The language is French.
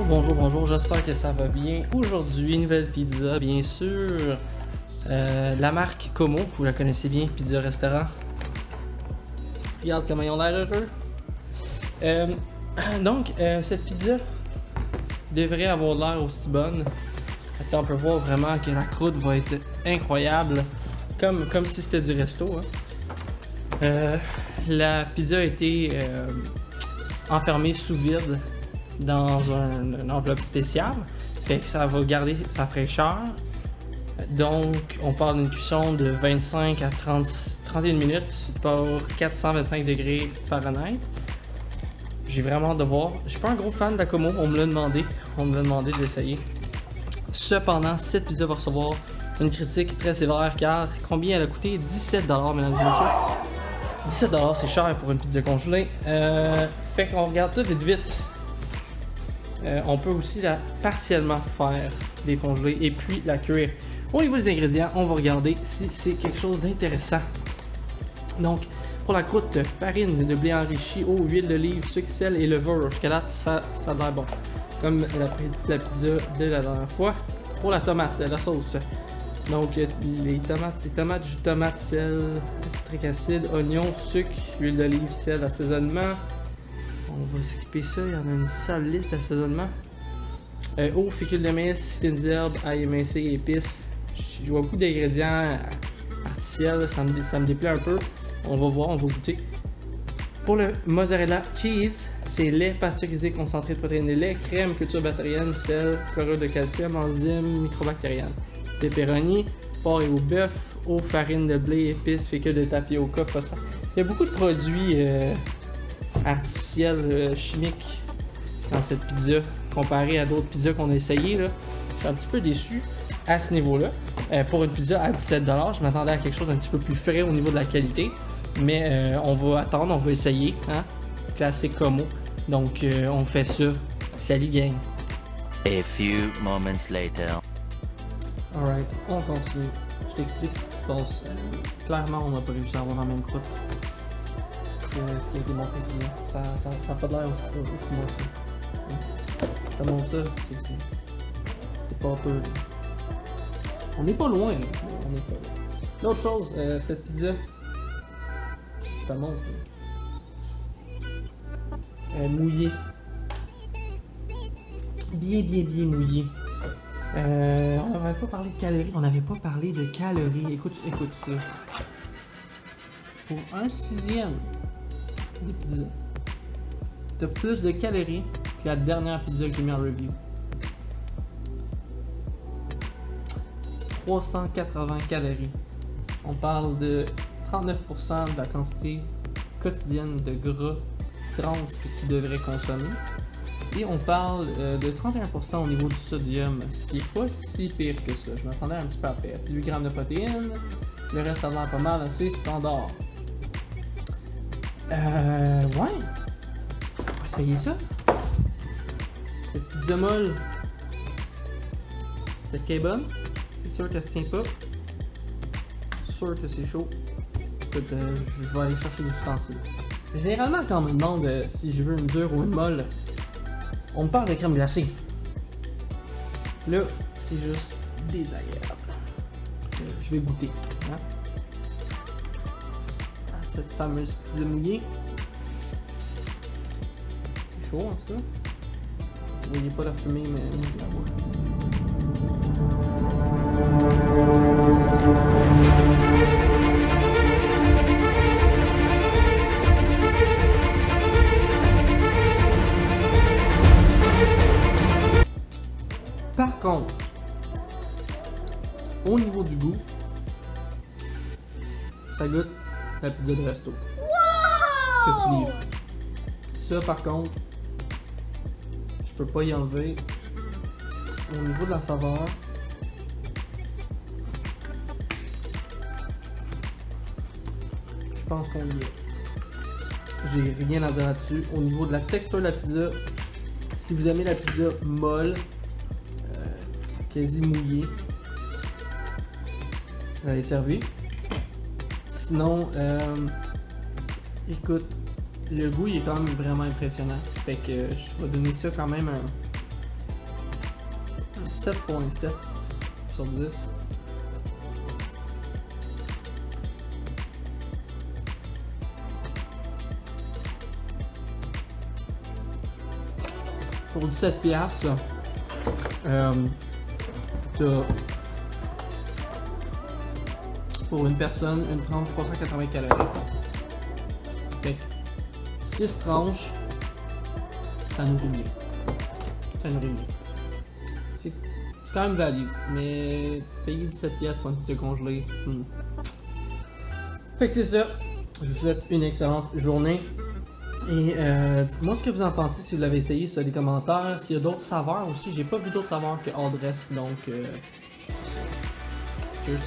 Bonjour, j'espère que ça va bien. Aujourd'hui, nouvelle pizza, bien sûr. La marque Como, vous la connaissez bien, pizza restaurant. Regarde comment ils ont l'air heureux. Donc, cette pizza devrait avoir l'air aussi bonne. On peut voir vraiment que la croûte va être incroyable, comme si c'était du resto. Hein. La pizza a été enfermée sous vide dans une enveloppe spéciale, fait que ça va garder sa fraîcheur. Donc on parle d'une cuisson de 25 à 31 minutes pour 425 degrés Fahrenheit. J'ai vraiment hâte de voir. Je suis pas un gros fan de la Como, on me l'a demandé de l'essayer. Cependant, cette pizza va recevoir une critique très sévère car combien elle a coûté? 17$, mesdames et messieurs. 17$, c'est cher pour une pizza congelée. Fait qu'on regarde ça vite. On peut aussi la partiellement faire décongeler et puis la cuire. Au niveau des ingrédients, on va regarder si c'est quelque chose d'intéressant. Donc, pour la croûte, farine de blé enrichi, eau, huile d'olive, sucre, sel et levure. Jusqu'à là, ça a l'air bon. Comme la pizza de la dernière fois. Pour la tomate, la sauce. Donc, les tomates, c'est jus de tomate, sel, citrique acide, oignon, sucre, huile d'olive, sel, assaisonnement. On va skipper ça, il y en a une sale liste d'assaisonnement. Eau, fécule de maïs, fines herbes, ail émincé, épices. Je vois beaucoup d'ingrédients artificiels, ça me déplaît un peu. On va voir, on va goûter. Pour le mozzarella cheese, c'est lait pasteurisé concentré de protéines de lait, crème, culture bactérienne, sel, chlorure de calcium, enzymes microbactériennes. Pepperoni, porc et au bœuf, eau, farine de blé, épices, fécule de tapioca, phosphate. Il y a beaucoup de produits artificiels, chimiques dans cette pizza comparé à d'autres pizzas qu'on a essayées. Là. Je suis un petit peu déçu à ce niveau-là. Pour une pizza à 17$, je m'attendais à quelque chose d'un petit peu plus frais au niveau de la qualité. Mais on va attendre, on va essayer. Hein? Classique Como. Donc on fait ça. Salut gang. A few moments later. Alright, on continue. Je t'explique ce qui se passe. Clairement, on n'a pas réussi à avoir la même croûte que ce qui a été montré ici. Ça n'a pas l'air aussi bon que ça. Je te montre ça, c'est pas peu. On n'est pas loin, là. On n'est pas loin. L'autre chose, cette pizza, je te montre. Mouillée. Bien mouillée. On n'avait pas parlé de calories. Écoute ça. Pour un sixième des pizzas, t'as plus de calories que la dernière pizza que j'ai mis en review. 380 calories. On parle de 39% de la quantité quotidienne de gras trans que tu devrais consommer. Et on parle de 31% au niveau du sodium, ce qui est pas si pire que ça. Je m'attendais un petit peu à perdre. 18 grammes de protéines, le reste ça a l'air pas mal assez standard. Ouais. On va essayer ça. Cette pizza molle, peut-être qu'elle est bonne. C'est sûr qu'elle se tient pas. C'est sûr que c'est chaud. Écoute, je vais aller chercher des ustensiles. Généralement, quand on me demande si je veux une dure ou une molle, on me parle de crème glacée. Là, c'est juste désagréable. Je vais goûter. Hein? À cette fameuse pizza mouillée. C'est chaud en tout cas. Vous voyez pas la fumée, mais moi je la vois. Par contre, au niveau du goût, ça goûte la pizza de resto que tu livres. Ça, par contre, je peux pas y enlever. Au niveau de la saveur, je pense qu'on y est. J'ai rien à dire là-dessus. Au niveau de la texture de la pizza, si vous aimez la pizza molle, quasi mouillée, vous allez être servi. Sinon, écoute, le goût il est quand même vraiment impressionnant. Fait que je vais donner ça quand même 7.7 sur 10. Pour 17 piastres, t'as pour une personne une tranche 380 calories. Fait que 6 tranches, ça nourrit bien. Ça nourrit bien. C'est quand même value, mais payer 17 piastres pour une pizza congelée. Fait que c'est ça. Je vous souhaite une excellente journée. Et dites-moi ce que vous en pensez si vous l'avez essayé sur les commentaires. S'il y a d'autres saveurs aussi. J'ai pas vu d'autres saveurs que All Dress, donc cheers.